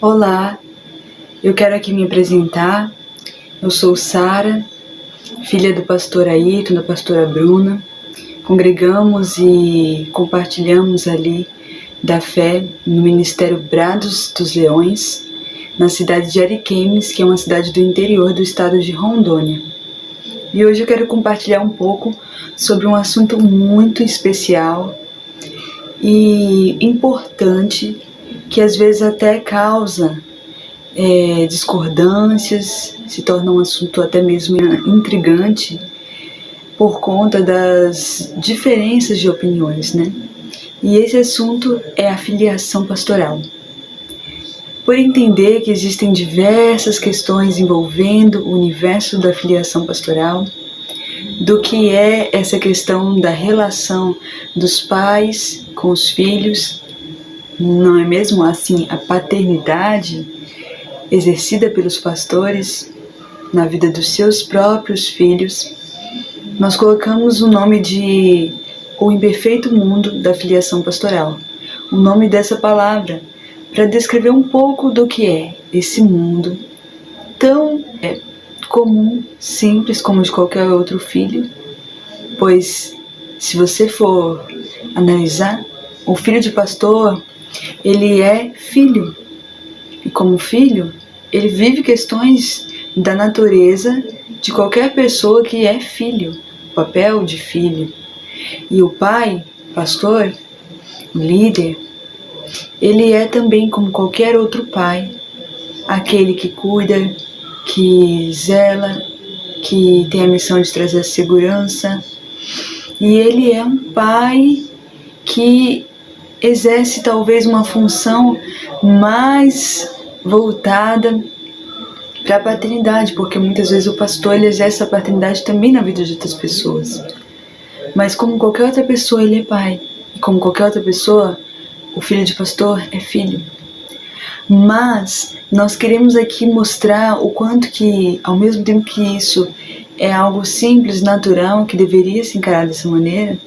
Olá, eu quero aqui me apresentar. Eu sou Sara, filha do pastor Ayrton, da pastora Bruna. Congregamos e compartilhamos ali da fé no Ministério Brados dos Leões, na cidade de Ariquemes, que é uma cidade do interior do estado de Rondônia. E hoje eu quero compartilhar um pouco sobre um assunto muito especial e importante, que às vezes até causa discordâncias, se torna um assunto até mesmo intrigante por conta das diferenças de opiniões, né? E esse assunto é a filiação pastoral. Por entender que existem diversas questões envolvendo o universo da filiação pastoral, do que é essa questão da relação dos pais com os filhos, não é mesmo assim a paternidade exercida pelos pastores na vida dos seus próprios filhos, nós colocamos o nome de O Imperfeito Mundo da Filiação Pastoral, o nome dessa palavra, para descrever um pouco do que é esse mundo tão comum, simples como de qualquer outro filho, pois se você for analisar, o filho de pastor, ele é filho, e como filho, ele vive questões da natureza de qualquer pessoa que é filho, o papel de filho. E o pai, pastor, o líder, ele é também como qualquer outro pai, aquele que cuida, que zela, que tem a missão de trazer segurança. E ele é um pai que exerce talvez uma função mais voltada para a paternidade, porque muitas vezes o pastor ele exerce a paternidade também na vida de outras pessoas. Mas como qualquer outra pessoa, ele é pai. E como qualquer outra pessoa, o filho de pastor é filho. Mas nós queremos aqui mostrar o quanto que, ao mesmo tempo que isso é algo simples, natural, que deveria se encarar dessa maneira,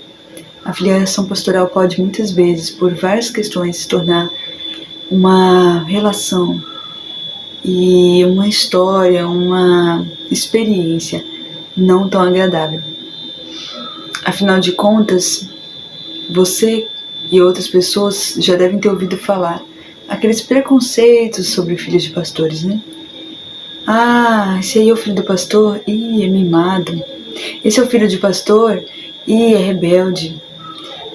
a filiação pastoral pode muitas vezes, por várias questões, se tornar uma relação e uma história, uma experiência não tão agradável. Afinal de contas, você e outras pessoas já devem ter ouvido falar aqueles preconceitos sobre filhos de pastores, né? Ah, esse aí é o filho do pastor? Ih, é mimado. Esse é o filho de pastor? Ih, é rebelde.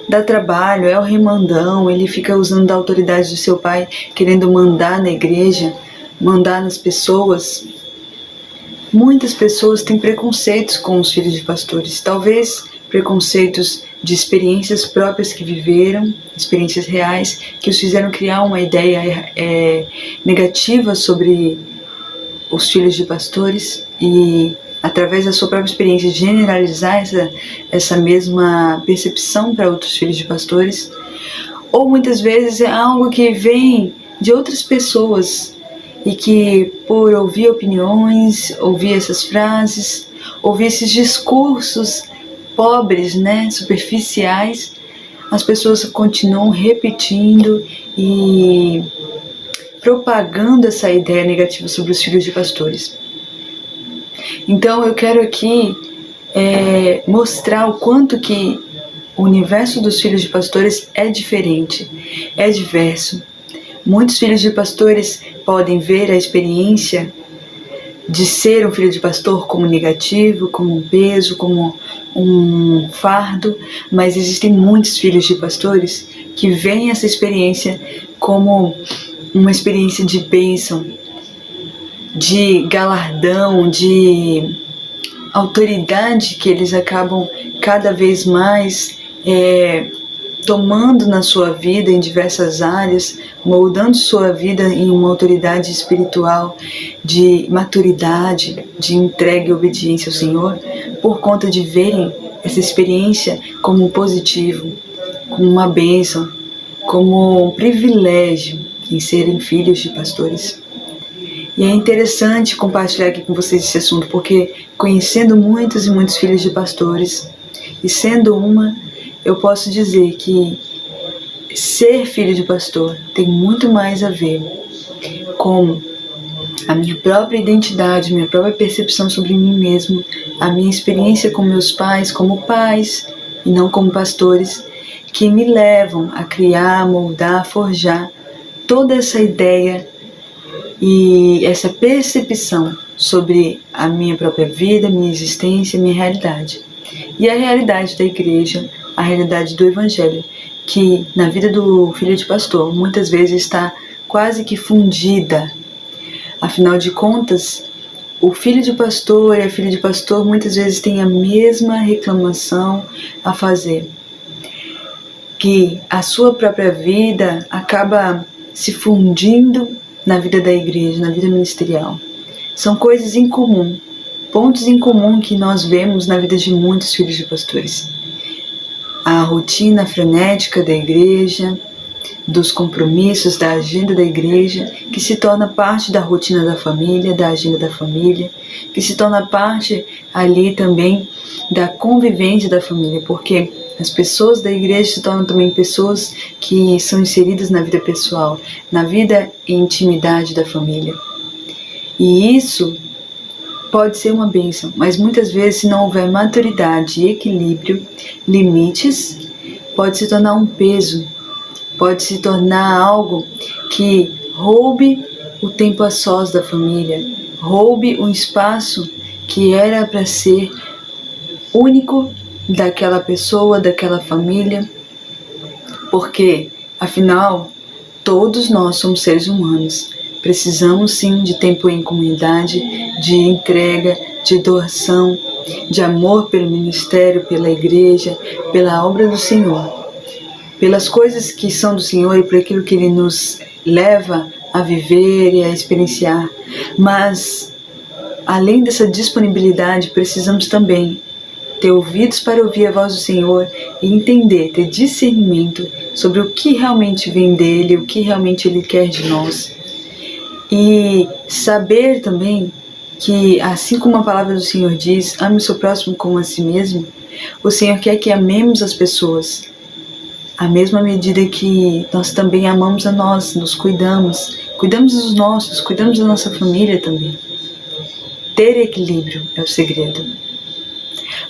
Dá trabalho, é o remandão, ele fica usando da autoridade do seu pai, querendo mandar na igreja, mandar nas pessoas. Muitas pessoas têm preconceitos com os filhos de pastores, talvez preconceitos de experiências próprias que viveram, experiências reais, que os fizeram criar uma ideia negativa sobre os filhos de pastores e, através da sua própria experiência, generalizar essa mesma percepção para outros filhos de pastores. Ou muitas vezes é algo que vem de outras pessoas e que, por ouvir opiniões, ouvir essas frases, ouvir esses discursos pobres, né, superficiais, as pessoas continuam repetindo e propagando essa ideia negativa sobre os filhos de pastores. Então eu quero aqui mostrar o quanto que o universo dos filhos de pastores é diferente, é diverso. Muitos filhos de pastores podem ver a experiência de ser um filho de pastor como negativo, como um peso, como um fardo, mas existem muitos filhos de pastores que veem essa experiência como uma experiência de bênção, de galardão, de autoridade que eles acabam cada vez mais tomando na sua vida em diversas áreas, moldando sua vida em uma autoridade espiritual de maturidade, de entrega e obediência ao Senhor, por conta de verem essa experiência como um positivo, como uma bênção, como um privilégio em serem filhos de pastores. E é interessante compartilhar aqui com vocês esse assunto, porque conhecendo muitos e muitos filhos de pastores, e sendo uma, eu posso dizer que ser filho de pastor tem muito mais a ver como a minha própria identidade, minha própria percepção sobre mim mesmo, a minha experiência com meus pais como pais e não como pastores, que me levam a criar, moldar, forjar toda essa ideia e essa percepção sobre a minha própria vida, minha existência, minha realidade. E a realidade da igreja, a realidade do evangelho, que na vida do filho de pastor muitas vezes está quase que fundida. Afinal de contas, o filho de pastor e a filha de pastor muitas vezes têm a mesma reclamação a fazer, que a sua própria vida acaba se fundindo na vida da igreja, na vida ministerial. São coisas em comum, pontos em comum que nós vemos na vida de muitos filhos de pastores. A rotina frenética da igreja, dos compromissos, da agenda da igreja, que se torna parte da rotina da família, da agenda da família, que se torna parte ali também da convivência da família, porque as pessoas da igreja se tornam também pessoas que são inseridas na vida pessoal, na vida e intimidade da família. E isso pode ser uma bênção, mas muitas vezes, se não houver maturidade e equilíbrio, limites, pode se tornar um peso, pode se tornar algo que roube o tempo a sós da família, roube um espaço que era para ser único daquela pessoa, daquela família, porque, afinal, todos nós somos seres humanos. Precisamos sim de tempo em comunidade, de entrega, de doação, de amor pelo ministério, pela igreja, pela obra do Senhor, pelas coisas que são do Senhor e por aquilo que Ele nos leva a viver e a experienciar. Mas, além dessa disponibilidade, precisamos também ter ouvidos para ouvir a voz do Senhor e entender, ter discernimento sobre o que realmente vem dEle, o que realmente Ele quer de nós. E saber também que, assim como a palavra do Senhor diz, ame o seu próximo como a si mesmo, o Senhor quer que amemos as pessoas, à mesma medida que nós também amamos a nós, nos cuidamos dos nossos, cuidamos da nossa família também. Ter equilíbrio é o segredo.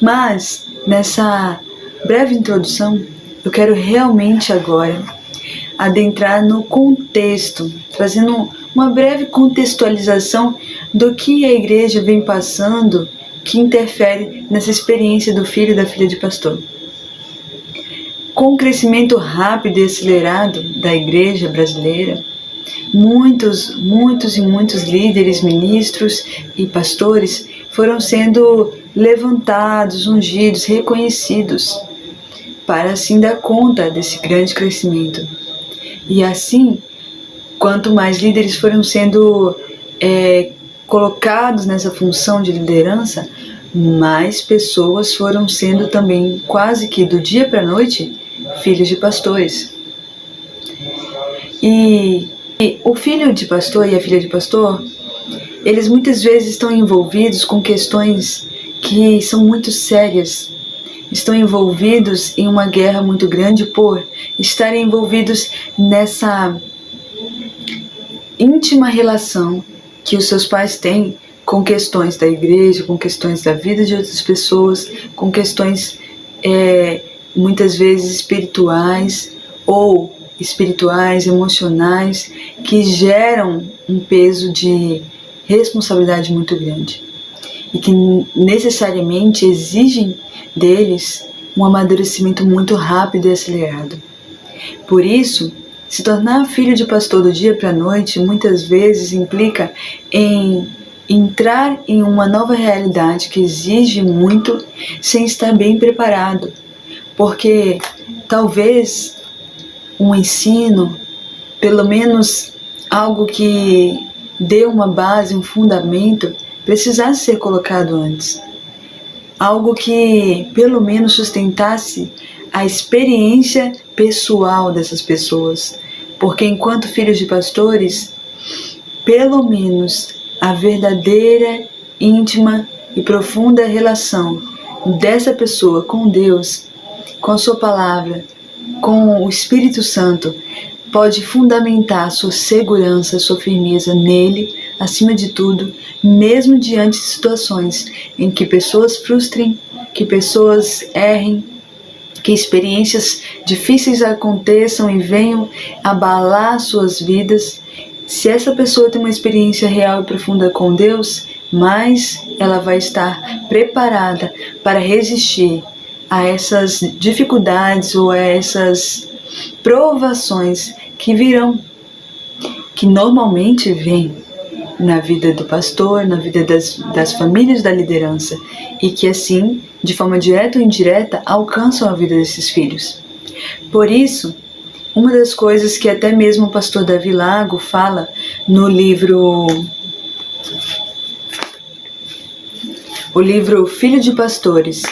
Mas, nessa breve introdução, eu quero realmente agora adentrar no contexto, trazendo uma breve contextualização do que a igreja vem passando que interfere nessa experiência do filho e da filha de pastor. Com o crescimento rápido e acelerado da igreja brasileira, muitos líderes, ministros e pastores foram sendo levantados, ungidos, reconhecidos, para assim dar conta desse grande crescimento. E assim, quanto mais líderes foram sendo colocados nessa função de liderança, mais pessoas foram sendo também, quase que do dia para a noite, filhos de pastores. E o filho de pastor e a filha de pastor, eles muitas vezes estão envolvidos com questões que são muito sérias. Estão envolvidos em uma guerra muito grande por estarem envolvidos nessa íntima relação que os seus pais têm com questões da igreja, com questões da vida de outras pessoas, com questões muitas vezes espirituais, emocionais, que geram um peso de responsabilidade muito grande e que necessariamente exigem deles um amadurecimento muito rápido e acelerado. Por isso, se tornar filho de pastor do dia para a noite muitas vezes implica em entrar em uma nova realidade que exige muito sem estar bem preparado, porque talvez um ensino, pelo menos algo que dê uma base, um fundamento, precisasse ser colocado antes. Algo que pelo menos sustentasse a experiência pessoal dessas pessoas, porque enquanto filhos de pastores, pelo menos a verdadeira, íntima e profunda relação dessa pessoa com Deus, com a sua palavra, com o Espírito Santo, pode fundamentar sua segurança, sua firmeza nele, acima de tudo, mesmo diante de situações em que pessoas frustrem, que pessoas errem, que experiências difíceis aconteçam e venham abalar suas vidas. Se essa pessoa tem uma experiência real e profunda com Deus, mais ela vai estar preparada para resistir a essas dificuldades ou a essas provações que virão, que normalmente vêm na vida do pastor, na vida das famílias da liderança, e que assim, de forma direta ou indireta, alcançam a vida desses filhos. Por isso, uma das coisas que até mesmo o pastor Davi Lago fala no livro Filho de Pastores,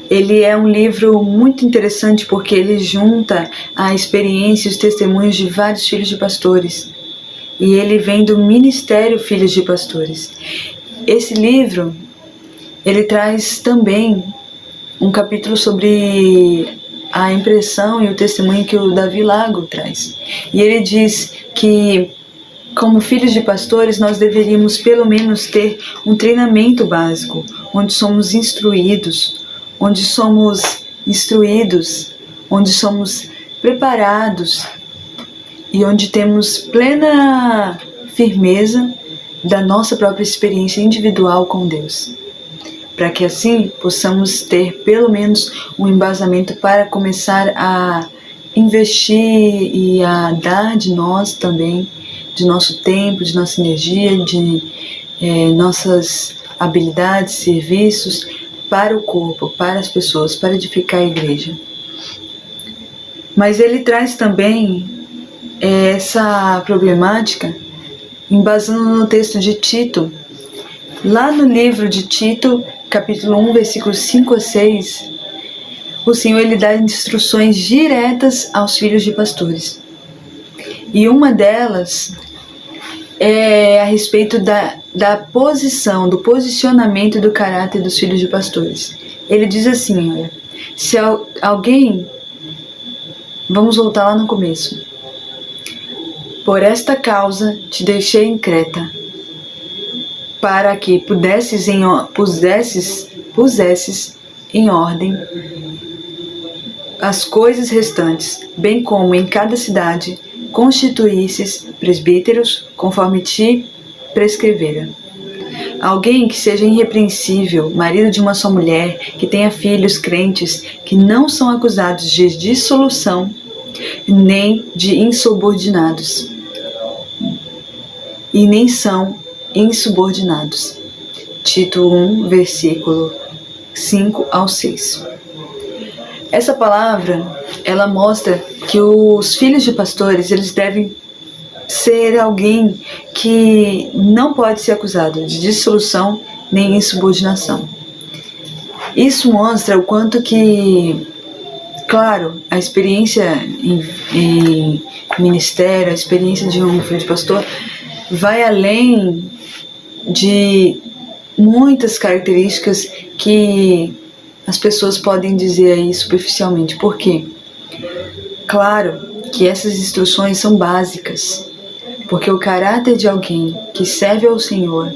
ele é um livro muito interessante porque ele junta a experiência e os testemunhos de vários filhos de pastores. E ele vem do Ministério Filhos de Pastores. Esse livro, ele traz também um capítulo sobre a impressão e o testemunho que o Davi Lago traz. E ele diz que, como filhos de pastores, nós deveríamos pelo menos ter um treinamento básico, onde somos instruídos, onde somos preparados e onde temos plena firmeza da nossa própria experiência individual com Deus, para que assim possamos ter pelo menos um embasamento para começar a investir e a dar de nós também, de nosso tempo, de nossa energia, de nossas habilidades, serviços, para o corpo, para as pessoas, para edificar a igreja. Mas ele traz também essa problemática embasando no texto de Tito. Lá no livro de Tito, capítulo 1, versículos 5 a 6, o Senhor ele dá instruções diretas aos filhos de pastores. E uma delas é a respeito da posição, do posicionamento e do caráter dos filhos de pastores. Ele diz assim, olha, se alguém... Vamos voltar lá no começo. Por esta causa te deixei em Creta, para que pusesses em ordem as coisas restantes, bem como em cada cidade constituísses presbíteros, conforme te prescrevera. Alguém que seja irrepreensível, marido de uma só mulher, que tenha filhos crentes, que não são acusados de dissolução, nem de insubordinados, e nem são insubordinados. Tito 1, versículo 5 ao 6. Essa palavra, ela mostra que os filhos de pastores, eles devem ser alguém que não pode ser acusado de dissolução nem insubordinação. Isso mostra o quanto que, claro, a experiência em ministério, a experiência de um filho de pastor vai além de muitas características que as pessoas podem dizer aí superficialmente. Por quê? Claro que essas instruções são básicas, porque o caráter de alguém que serve ao Senhor,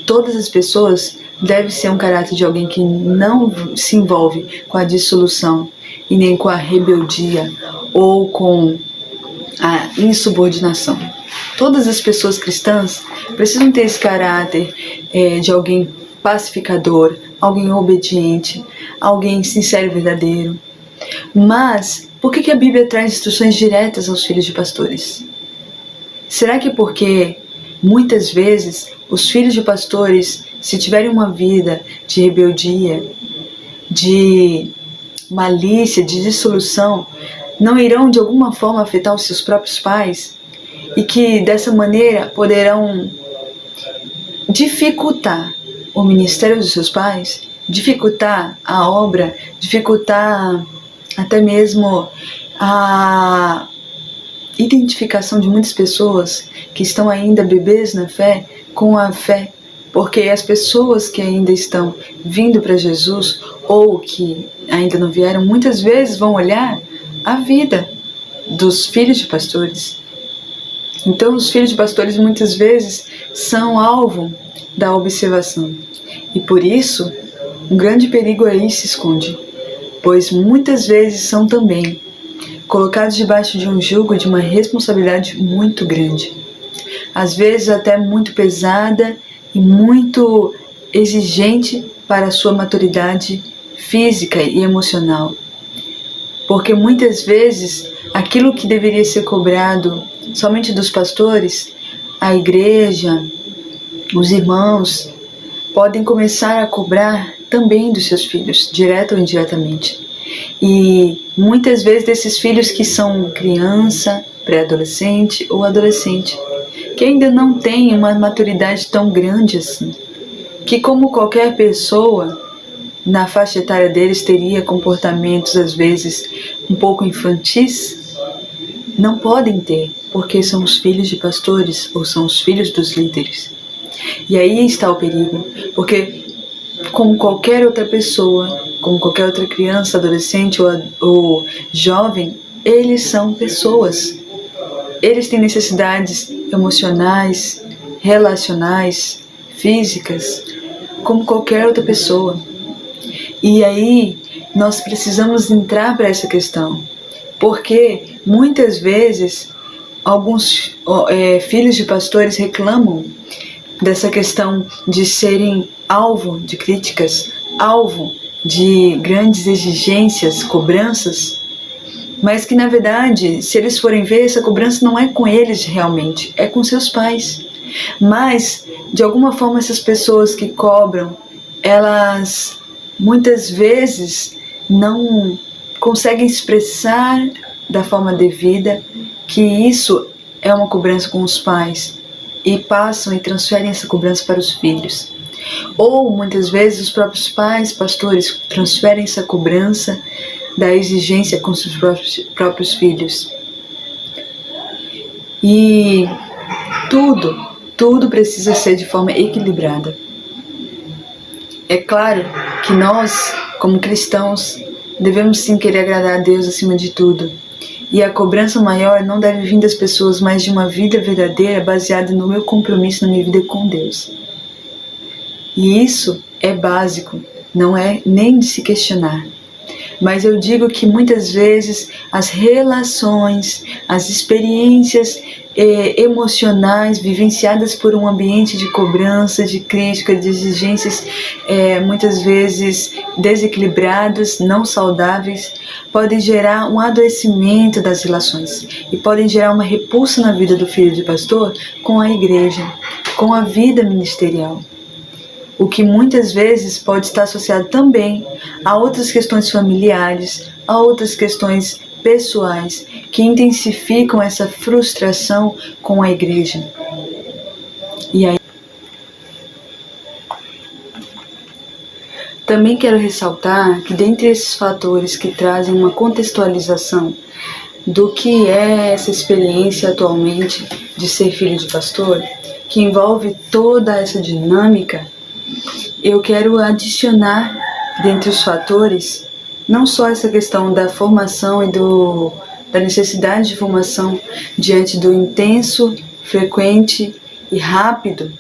todas as pessoas, deve ser um caráter de alguém que não se envolve com a dissolução e nem com a rebeldia ou com a insubordinação. Todas as pessoas cristãs precisam ter esse caráter de alguém pacificador, alguém obediente, alguém sincero e verdadeiro. Mas por que a Bíblia traz instruções diretas aos filhos de pastores? Será que porque muitas vezes os filhos de pastores, se tiverem uma vida de rebeldia, de malícia, de dissolução, não irão de alguma forma afetar os seus próprios pais? E que dessa maneira poderão dificultar o ministério dos seus pais, dificultar a obra, dificultar até mesmo a identificação de muitas pessoas que estão ainda bebês na fé com a fé, porque as pessoas que ainda estão vindo para Jesus ou que ainda não vieram, muitas vezes vão olhar a vida dos filhos de pastores. Então, os filhos de pastores muitas vezes são alvo da observação. E por isso, um grande perigo aí se esconde, pois muitas vezes são também colocados debaixo de um jugo de uma responsabilidade muito grande. Às vezes até muito pesada e muito exigente para a sua maturidade física e emocional. Porque muitas vezes aquilo que deveria ser cobrado somente dos pastores, a igreja, os irmãos, podem começar a cobrar também dos seus filhos, direto ou indiretamente. E muitas vezes desses filhos que são criança, pré-adolescente ou adolescente, que ainda não têm uma maturidade tão grande assim, que como qualquer pessoa, na faixa etária deles teria comportamentos às vezes um pouco infantis, não podem ter, porque são os filhos de pastores ou são os filhos dos líderes. E aí está o perigo, porque como qualquer outra pessoa, como qualquer outra criança, adolescente ou jovem, eles são pessoas. Eles têm necessidades emocionais, relacionais, físicas, como qualquer outra pessoa. E aí nós precisamos entrar para essa questão, porque muitas vezes alguns filhos de pastores reclamam dessa questão de serem alvo de críticas, alvo de grandes exigências, cobranças, mas que na verdade, se eles forem ver, essa cobrança não é com eles realmente, é com seus pais. Mas, de alguma forma, essas pessoas que cobram, elas muitas vezes não conseguem expressar da forma devida que isso é uma cobrança com os pais e passam e transferem essa cobrança para os filhos. Ou muitas vezes os próprios pais, pastores, transferem essa cobrança da exigência com seus próprios filhos. E tudo precisa ser de forma equilibrada. É claro que nós, como cristãos, devemos sim querer agradar a Deus acima de tudo. E a cobrança maior não deve vir das pessoas, mas de uma vida verdadeira baseada no meu compromisso, na minha vida com Deus. E isso é básico, não é nem de se questionar. Mas eu digo que muitas vezes as relações, as experiências emocionais vivenciadas por um ambiente de cobrança, de crítica, de exigências muitas vezes desequilibradas, não saudáveis, podem gerar um adoecimento das relações e podem gerar uma repulsa na vida do filho de pastor com a igreja, com a vida ministerial. O que muitas vezes pode estar associado também a outras questões familiares, a outras questões pessoais que intensificam essa frustração com a igreja. E aí, também quero ressaltar que dentre esses fatores que trazem uma contextualização do que é essa experiência atualmente de ser filho de pastor, que envolve toda essa dinâmica, eu quero adicionar, dentre os fatores, não só essa questão da formação e da necessidade de formação diante do intenso, frequente e rápido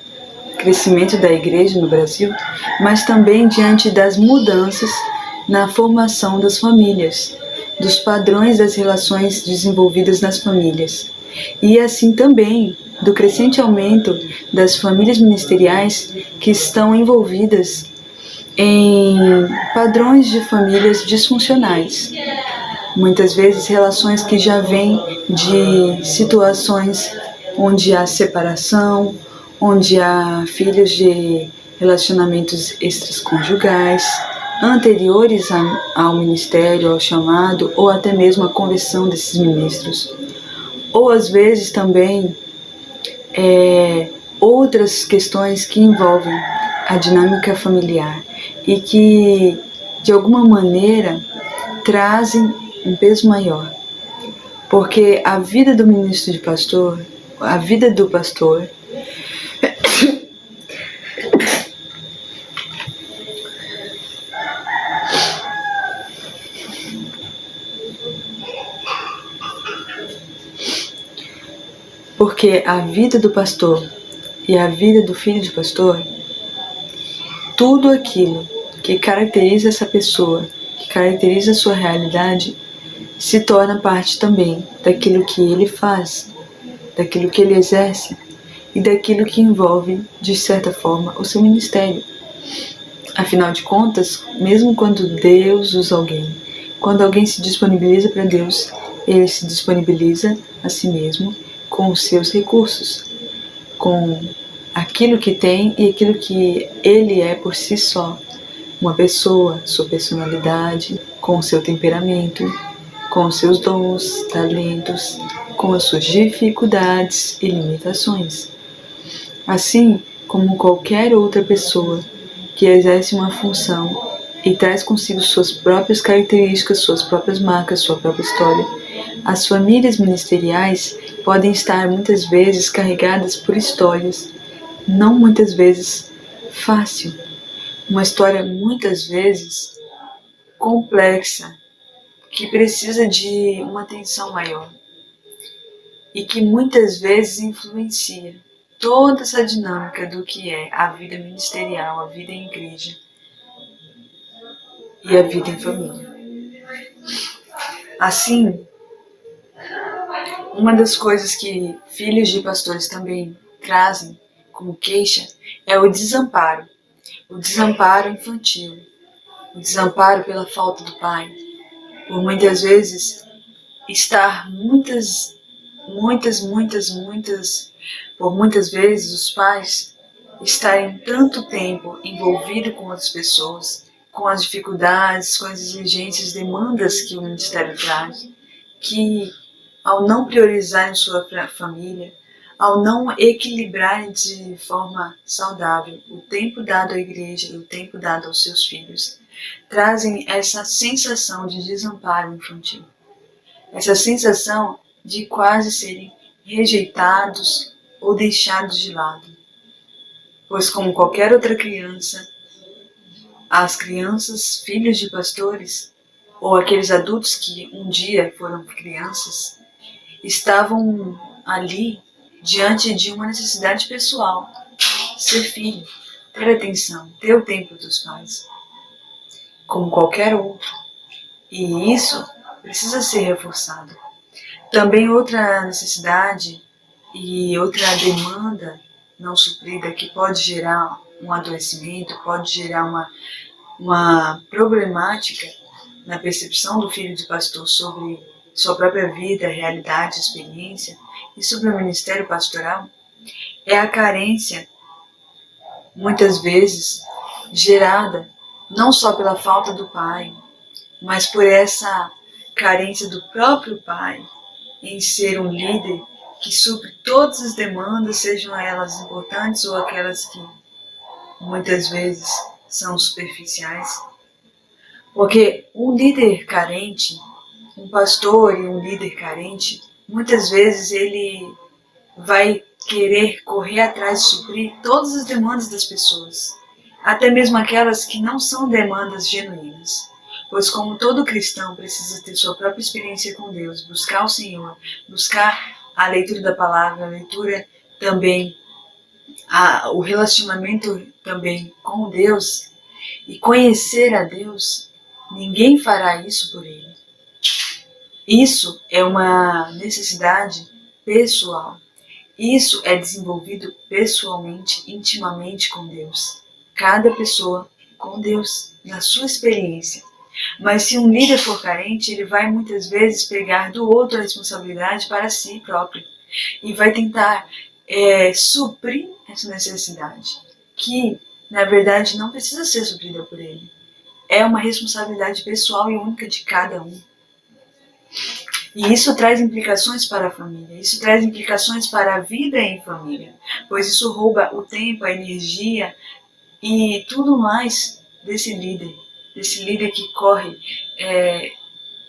crescimento da igreja no Brasil, mas também diante das mudanças na formação das famílias, dos padrões das relações desenvolvidas nas famílias. E assim também do crescente aumento das famílias ministeriais que estão envolvidas em padrões de famílias disfuncionais. Muitas vezes relações que já vêm de situações onde há separação, onde há filhos de relacionamentos extraconjugais, anteriores ao ministério, ao chamado, ou até mesmo à conversão desses ministros. Ou às vezes também outras questões que envolvem a dinâmica familiar e que, de alguma maneira, trazem um peso maior. Porque a vida do ministro de pastor, a vida do pastor, Porque a vida do pastor e a vida do filho de pastor, tudo aquilo que caracteriza essa pessoa, que caracteriza a sua realidade, se torna parte também daquilo que ele faz, daquilo que ele exerce e daquilo que envolve, de certa forma, o seu ministério. Afinal de contas, mesmo quando Deus usa alguém, quando alguém se disponibiliza para Deus, ele se disponibiliza a si mesmo com os seus recursos, com aquilo que tem e aquilo que ele é por si só. Uma pessoa, sua personalidade, com o seu temperamento, com os seus dons, talentos, com as suas dificuldades e limitações. Assim como qualquer outra pessoa que exerce uma função e traz consigo suas próprias características, suas próprias marcas, sua própria história, as famílias ministeriais podem estar muitas vezes carregadas por histórias, não muitas vezes fácil, uma história muitas vezes complexa, que precisa de uma atenção maior e que muitas vezes influencia toda essa dinâmica do que é a vida ministerial, a vida em igreja e a vida em família. Assim, uma das coisas que filhos de pastores também trazem como queixa é o desamparo infantil, o desamparo pela falta do pai, por muitas vezes estar por muitas vezes os pais estarem tanto tempo envolvidos com outras pessoas, com as dificuldades, com as exigências, demandas que o ministério traz, que ao não priorizarem sua família, ao não equilibrarem de forma saudável o tempo dado à igreja e o tempo dado aos seus filhos, trazem essa sensação de desamparo infantil, essa sensação de quase serem rejeitados ou deixados de lado. Pois como qualquer outra criança, as crianças, filhos de pastores, ou aqueles adultos que um dia foram crianças, estavam ali diante de uma necessidade pessoal, ser filho, ter atenção, ter o tempo dos pais, como qualquer outro. E isso precisa ser reforçado. Também outra necessidade e outra demanda não suprida que pode gerar um adoecimento, pode gerar uma problemática na percepção do filho de pastor sobre sua própria vida, realidade, experiência e sobre o ministério pastoral, é a carência, muitas vezes gerada não só pela falta do pai, mas por essa carência do próprio pai em ser um líder que supre todas as demandas, sejam elas importantes ou aquelas que muitas vezes são superficiais. Porque um líder carente, um pastor e um líder carente, muitas vezes ele vai querer correr atrás de suprir todas as demandas das pessoas, até mesmo aquelas que não são demandas genuínas. Pois como todo cristão precisa ter sua própria experiência com Deus, buscar o Senhor, buscar a leitura da palavra, a leitura também, o relacionamento também com Deus e conhecer a Deus, ninguém fará isso por ele. Isso é uma necessidade pessoal. Isso é desenvolvido pessoalmente, intimamente com Deus. Cada pessoa com Deus, na sua experiência. Mas se um líder for carente, ele vai muitas vezes pegar do outro a responsabilidade para si próprio e vai tentar suprir essa necessidade, que na verdade não precisa ser suprida por ele. É uma responsabilidade pessoal e única de cada um. E isso traz implicações para a família, isso traz implicações para a vida em família, pois isso rouba o tempo, a energia e tudo mais desse líder que corre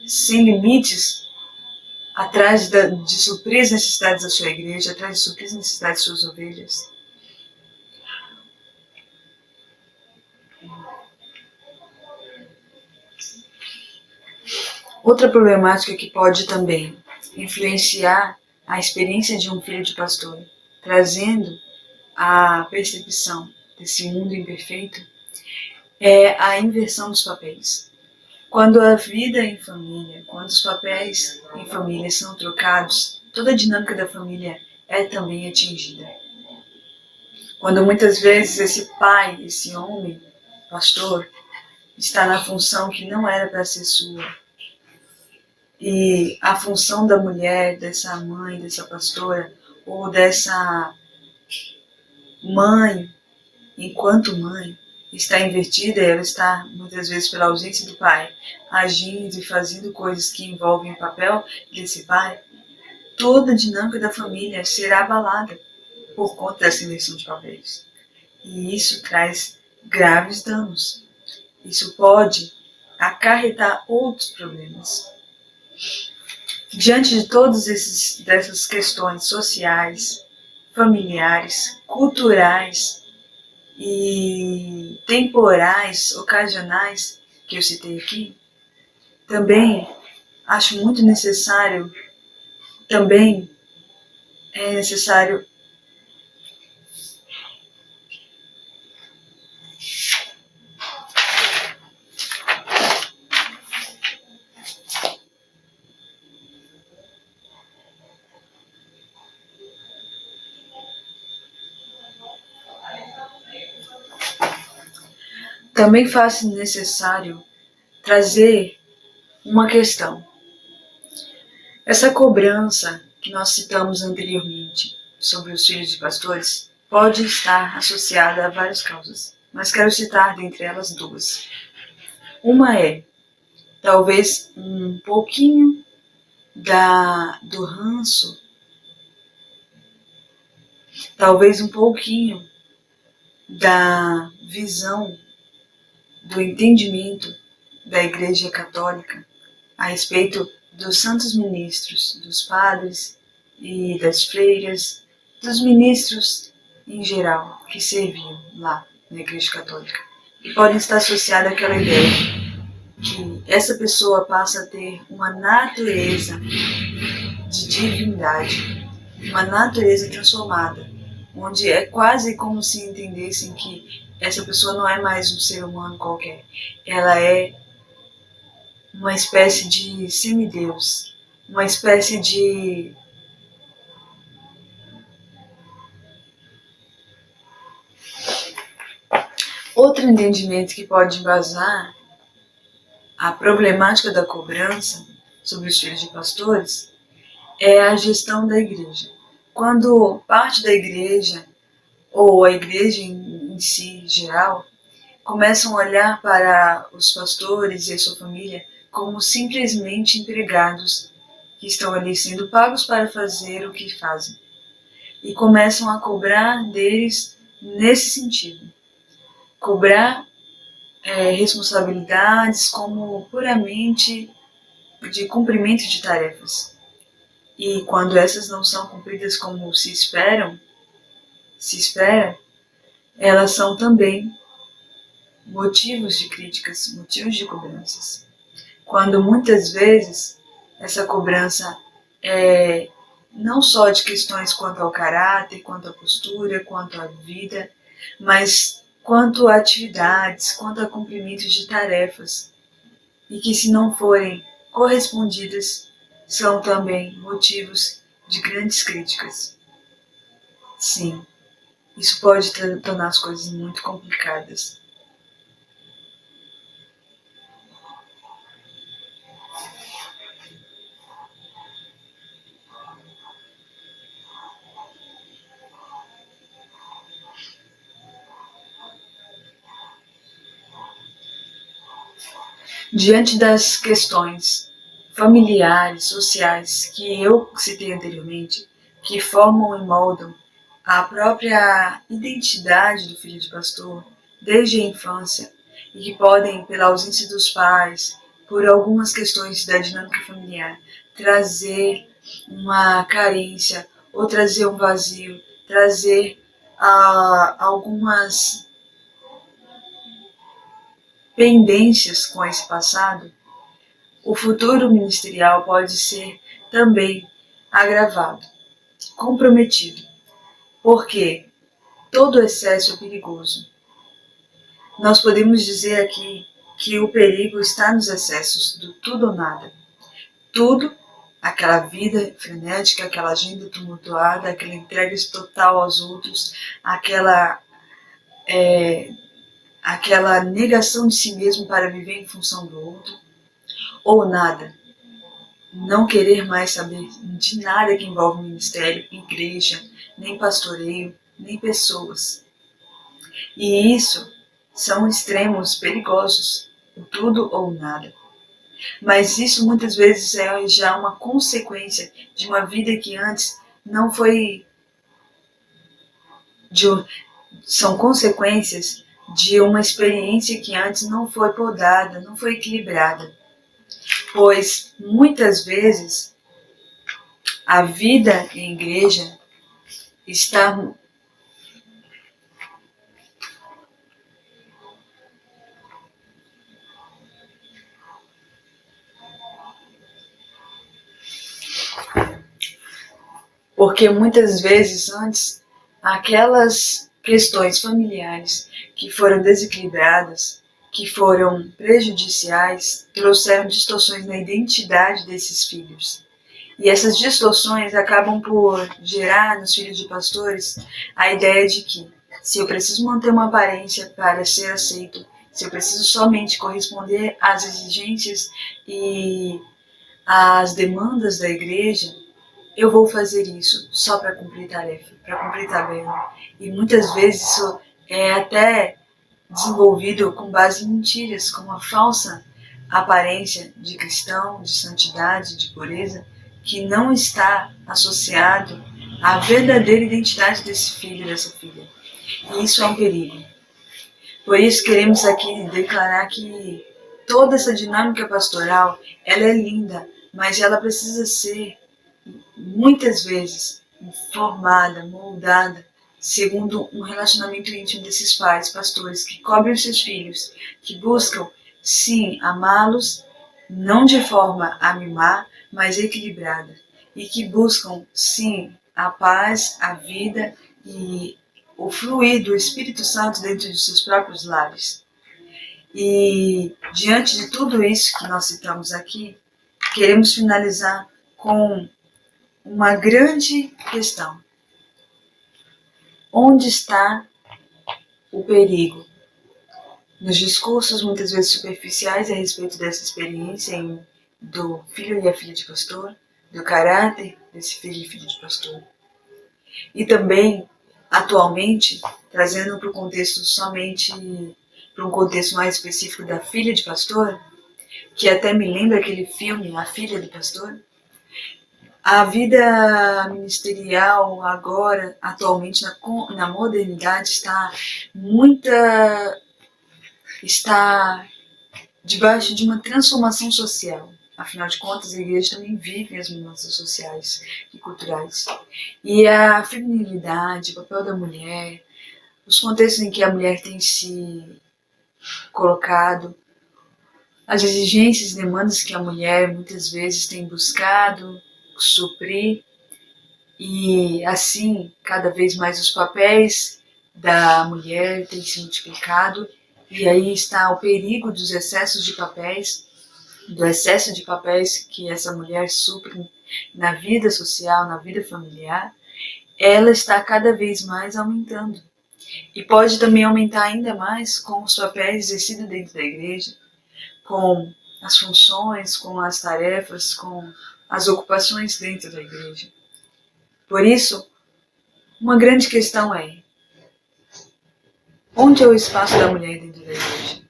sem limites atrás de suprir as necessidades da sua igreja, atrás de suprir as necessidades de suas ovelhas. Outra problemática que pode também influenciar a experiência de um filho de pastor, trazendo a percepção desse mundo imperfeito, é a inversão dos papéis. Quando a vida em família, quando os papéis em família são trocados, toda a dinâmica da família é também atingida. Quando muitas vezes esse pai, esse homem, pastor, está na função que não era para ser sua, e a função da mulher, dessa mãe, dessa pastora, ou dessa mãe, enquanto mãe, está invertida, ela está, muitas vezes, pela ausência do pai, agindo e fazendo coisas que envolvem o papel desse pai, toda a dinâmica da família será abalada por conta dessa inversão de papéis. E isso traz graves danos. Isso pode acarretar outros problemas. Diante de todas dessas questões sociais, familiares, culturais e temporais, ocasionais, que eu citei aqui, também acho muito necessário, também é necessário também faz necessário trazer uma questão. Essa cobrança que nós citamos anteriormente sobre os filhos de pastores pode estar associada a várias causas, mas quero citar dentre elas duas. Uma é, talvez, um pouquinho do ranço, talvez um pouquinho da visão, do entendimento da Igreja Católica a respeito dos santos ministros, dos padres e das freiras, dos ministros em geral que serviam lá na Igreja Católica. E podem estar associados àquela ideia que essa pessoa passa a ter uma natureza de divindade, uma natureza transformada, onde é quase como se entendessem que essa pessoa não é mais um ser humano qualquer, ela é uma espécie de semideus, uma espécie de outro entendimento que pode embasar a problemática da cobrança sobre os filhos de pastores é a gestão da igreja. Quando parte da igreja, ou a igreja em si, geral, começam a olhar para os pastores e a sua família como simplesmente empregados que estão ali sendo pagos para fazer o que fazem. E começam a cobrar deles nesse sentido. Cobrar responsabilidades como puramente de cumprimento de tarefas. E quando essas não são cumpridas como se espera, elas são também motivos de críticas, motivos de cobranças. Quando muitas vezes essa cobrança é não só de questões quanto ao caráter, quanto à postura, quanto à vida, mas quanto a atividades, quanto a cumprimento de tarefas, e que, se não forem correspondidas, são também motivos de grandes críticas. Sim, isso pode tornar as coisas muito complicadas. Diante das questões familiares, sociais, que eu citei anteriormente, que formam e moldam a própria identidade do filho de pastor desde a infância, e que podem, pela ausência dos pais, por algumas questões da dinâmica familiar, trazer uma carência ou trazer um vazio, trazer algumas pendências com esse passado, o futuro ministerial pode ser também agravado. comprometido, porque todo excesso é perigoso. Nós podemos dizer aqui que o perigo está nos excessos do tudo ou nada. Tudo, aquela vida frenética, aquela agenda tumultuada, aquela entrega total aos outros, aquela negação de si mesmo para viver em função do outro, ou nada. Não querer mais saber de nada que envolve ministério, igreja, nem pastoreio, nem pessoas. E isso são extremos perigosos, o tudo ou nada. Mas isso muitas vezes é já uma consequência de uma vida que antes não foi... São consequências de uma experiência que antes não foi podada, não foi equilibrada. Pois muitas vezes a vida em igreja está porque muitas vezes antes aquelas questões familiares que foram desequilibradas, que foram prejudiciais, trouxeram distorções na identidade desses filhos. E essas distorções acabam por gerar nos filhos de pastores a ideia de que se eu preciso manter uma aparência para ser aceito, se eu preciso somente corresponder às exigências e às demandas da igreja, eu vou fazer isso só para cumprir tarefa, para cumprir tabela. E muitas vezes isso é até desenvolvido com base em mentiras, com uma falsa aparência de cristão, de santidade, de pureza, que não está associado à verdadeira identidade desse filho e dessa filha. E isso é um perigo. Por isso queremos aqui declarar que toda essa dinâmica pastoral, ela é linda, mas ela precisa ser muitas vezes formada, moldada, segundo um relacionamento íntimo desses pais, pastores, que cobrem os seus filhos, que buscam, sim, amá-los, não de forma a mimar, mas equilibrada, e que buscam, sim, a paz, a vida e o fluir do Espírito Santo dentro de seus próprios lares. E, diante de tudo isso que nós citamos aqui, queremos finalizar com uma grande questão. Onde está o perigo? Nos discursos muitas vezes superficiais a respeito dessa experiência do filho e a filha de pastor, do caráter desse filho e filha de pastor. E também, atualmente, trazendo para o contexto somente, para um contexto mais específico da filha de pastor, que até me lembra aquele filme, A Filha do Pastor. A vida ministerial agora, atualmente, na modernidade, está debaixo de uma transformação social. Afinal de contas, a igreja também vive as mudanças sociais e culturais. E a feminilidade, o papel da mulher, os contextos em que a mulher tem se colocado, as exigências e demandas que a mulher muitas vezes tem buscado suprir, e assim cada vez mais os papéis da mulher têm se multiplicado, e aí está o perigo dos excessos de papéis, do excesso de papéis que essa mulher supre na vida social, na vida familiar. Ela está cada vez mais aumentando, e pode também aumentar ainda mais com os papéis exercidos dentro da igreja, com as funções, com as tarefas, com as ocupações dentro da igreja. Por isso, uma grande questão é: onde é o espaço da mulher dentro da igreja?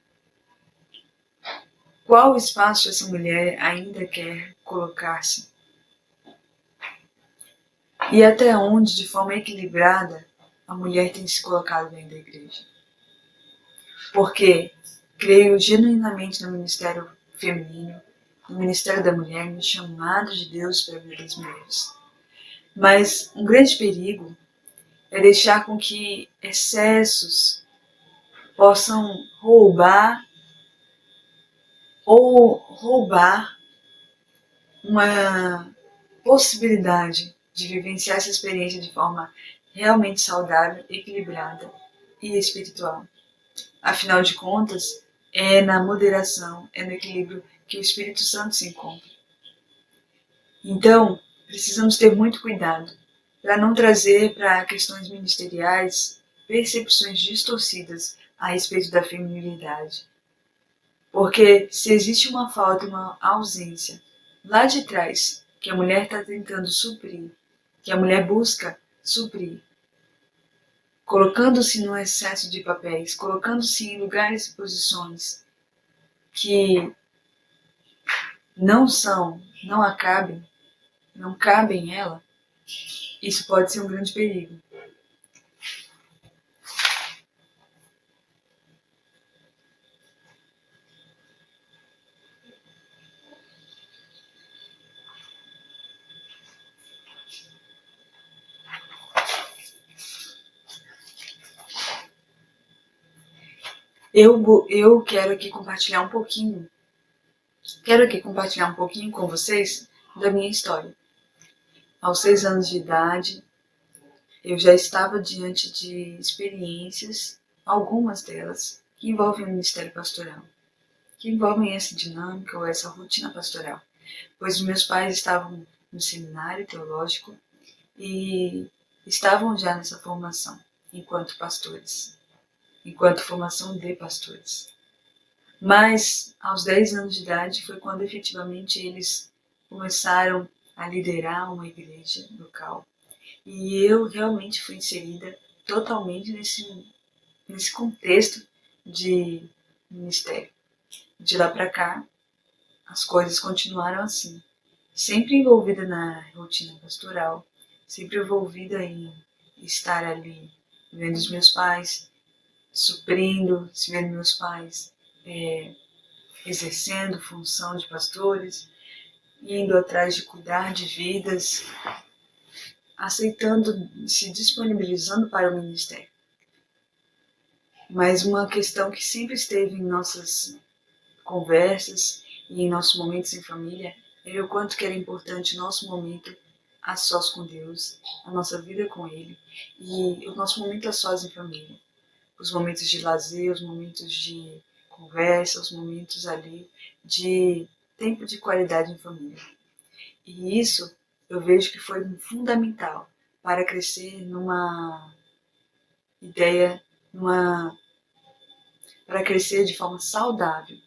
Qual espaço essa mulher ainda quer colocar-se? E até onde, de forma equilibrada, a mulher tem se colocado dentro da igreja? Porque creio genuinamente no ministério feminino, no ministério da mulher, no chamado de Deus para a vida das mulheres. Mas um grande perigo é deixar com que excessos possam roubar uma possibilidade de vivenciar essa experiência de forma realmente saudável, equilibrada e espiritual. Afinal de contas, é na moderação, é no equilíbrio que o Espírito Santo se encontra. Então, precisamos ter muito cuidado para não trazer para questões ministeriais percepções distorcidas a respeito da feminilidade. Porque se existe uma falta, uma ausência lá de trás, que a mulher está tentando suprir, que a mulher busca suprir, colocando-se no excesso de papéis, colocando-se em lugares e posições que não cabem ela, isso pode ser um grande perigo. Eu quero aqui compartilhar um pouquinho com vocês da minha história. Aos 6 anos de idade, eu já estava diante de experiências, algumas delas, que envolvem o ministério pastoral, que envolvem essa dinâmica ou essa rotina pastoral, pois meus pais estavam no seminário teológico e estavam já nessa formação enquanto pastores, enquanto formação de pastores. Mas aos 10 anos de idade foi quando efetivamente eles começaram a liderar uma igreja local. E eu realmente fui inserida totalmente nesse contexto de ministério. De lá para cá, as coisas continuaram assim. Sempre envolvida na rotina pastoral, sempre envolvida em estar ali, vendo os meus pais, suprindo, se vendo meus pais exercendo função de pastores, indo atrás de cuidar de vidas, aceitando, se disponibilizando para o ministério. Mas uma questão que sempre esteve em nossas conversas e em nossos momentos em família era o quanto que era importante o nosso momento a sós com Deus, a nossa vida com Ele e o nosso momento a sós em família. Os momentos de lazer, os momentos de conversa, os momentos ali de tempo de qualidade em família. E isso eu vejo que foi fundamental para crescer numa ideia, para crescer de forma saudável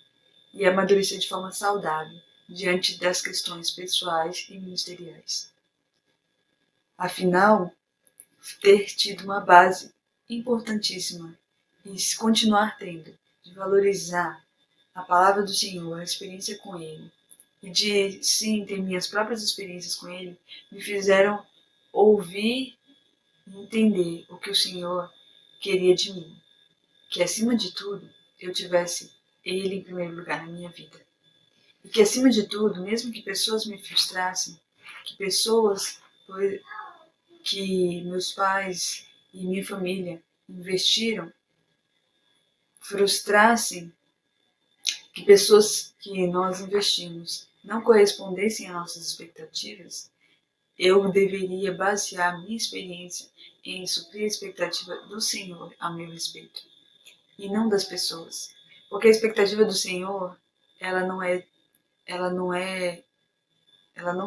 e amadurecer de forma saudável diante das questões pessoais e ministeriais. Afinal, ter tido uma base importantíssima e continuar tendo, de valorizar a palavra do Senhor, a experiência com Ele, e de, sim, ter minhas próprias experiências com Ele, me fizeram ouvir e entender o que o Senhor queria de mim. Que, acima de tudo, eu tivesse Ele em primeiro lugar na minha vida. E que, acima de tudo, mesmo que pessoas me frustrassem, que meus pais e minha família investiram, frustrassem, que pessoas que nós investimos não correspondessem às nossas expectativas, eu deveria basear a minha experiência em suprir a expectativa do Senhor a meu respeito, e não das pessoas. Porque a expectativa do Senhor, ela não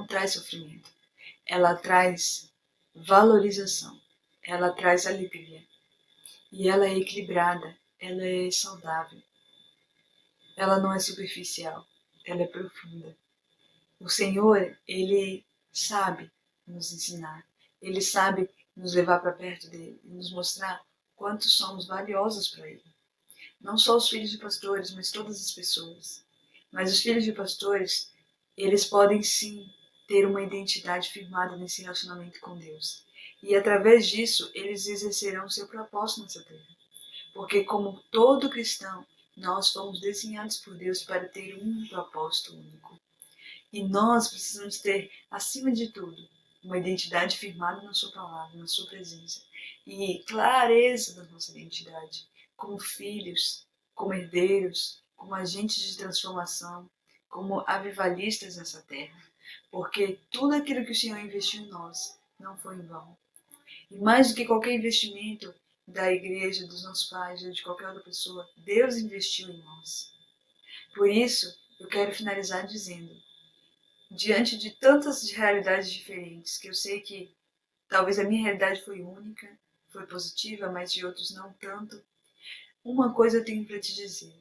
traz sofrimento. Ela traz valorização. Ela traz alegria. E ela é equilibrada, ela é saudável. Ela não é superficial, ela é profunda. O Senhor, Ele sabe nos ensinar. Ele sabe nos levar para perto dele e nos mostrar quanto somos valiosos para Ele. Não só os filhos de pastores, mas todas as pessoas. Mas os filhos de pastores, eles podem sim ter uma identidade firmada nesse relacionamento com Deus. E através disso, eles exercerão o seu propósito nessa terra. Porque como todo cristão, nós fomos desenhados por Deus para ter um propósito único. E nós precisamos ter, acima de tudo, uma identidade firmada na sua palavra, na sua presença. E clareza da nossa identidade, como filhos, como herdeiros, como agentes de transformação, como avivalistas nessa terra. Porque tudo aquilo que o Senhor investiu em nós não foi em vão. E mais do que qualquer investimento da igreja, dos nossos pais ou de qualquer outra pessoa, Deus investiu em nós. Por isso, eu quero finalizar dizendo, diante de tantas realidades diferentes, que eu sei que talvez a minha realidade foi única, foi positiva, mas de outros não tanto, uma coisa eu tenho para te dizer.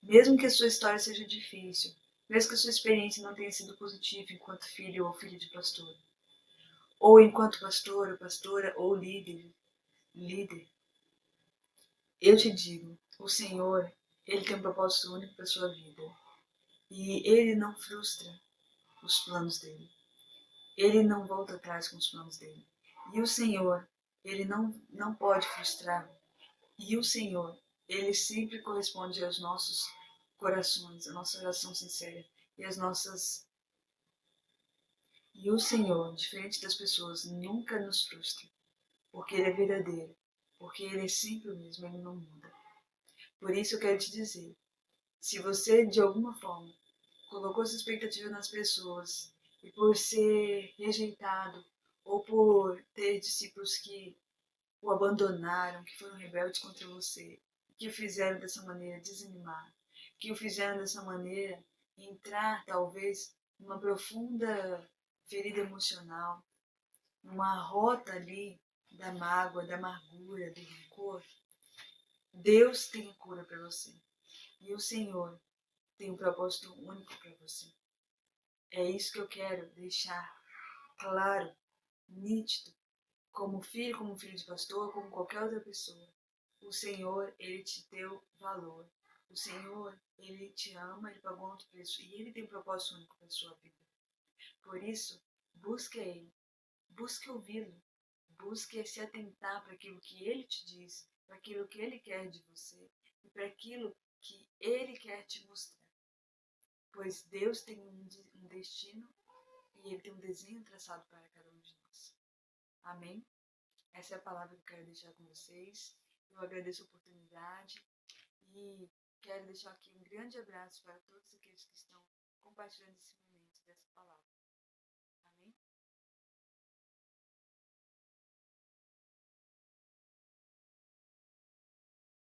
Mesmo que a sua história seja difícil, mesmo que a sua experiência não tenha sido positiva enquanto filho ou filha de pastor, ou enquanto pastor ou pastora ou líder, eu te digo, o Senhor, Ele tem um propósito único para a sua vida. E Ele não frustra os planos dele. Ele não volta atrás com os planos dele. E o Senhor, Ele não pode frustrar. E o Senhor, Ele sempre corresponde aos nossos corações, a nossa oração sincera e as nossas... E o Senhor, diferente das pessoas, nunca nos frustra, porque Ele é verdadeiro, porque Ele é sempre o mesmo, Ele não muda. Por isso eu quero te dizer, se você de alguma forma colocou sua expectativa nas pessoas e por ser rejeitado ou por ter discípulos que o abandonaram, que foram rebeldes contra você, que o fizeram dessa maneira desanimar, que o fizeram dessa maneira entrar talvez numa profunda ferida emocional, numa rota ali da mágoa, da amargura, do rancor, Deus tem a cura para você. E o Senhor tem um propósito único para você. É isso que eu quero deixar claro, nítido, como filho de pastor, como qualquer outra pessoa. O Senhor, Ele te deu valor. O Senhor, Ele te ama, Ele pagou um alto preço. E Ele tem um propósito único para a sua vida. Por isso, busque Ele. Busque ouvi-lo. Busque se atentar para aquilo que Ele te diz, para aquilo que Ele quer de você e para aquilo que Ele quer te mostrar. Pois Deus tem um destino e Ele tem um desenho traçado para cada um de nós. Amém? Essa é a palavra que eu quero deixar com vocês. Eu agradeço a oportunidade e quero deixar aqui um grande abraço para todos aqueles que estão compartilhando esse momento dessa palavra.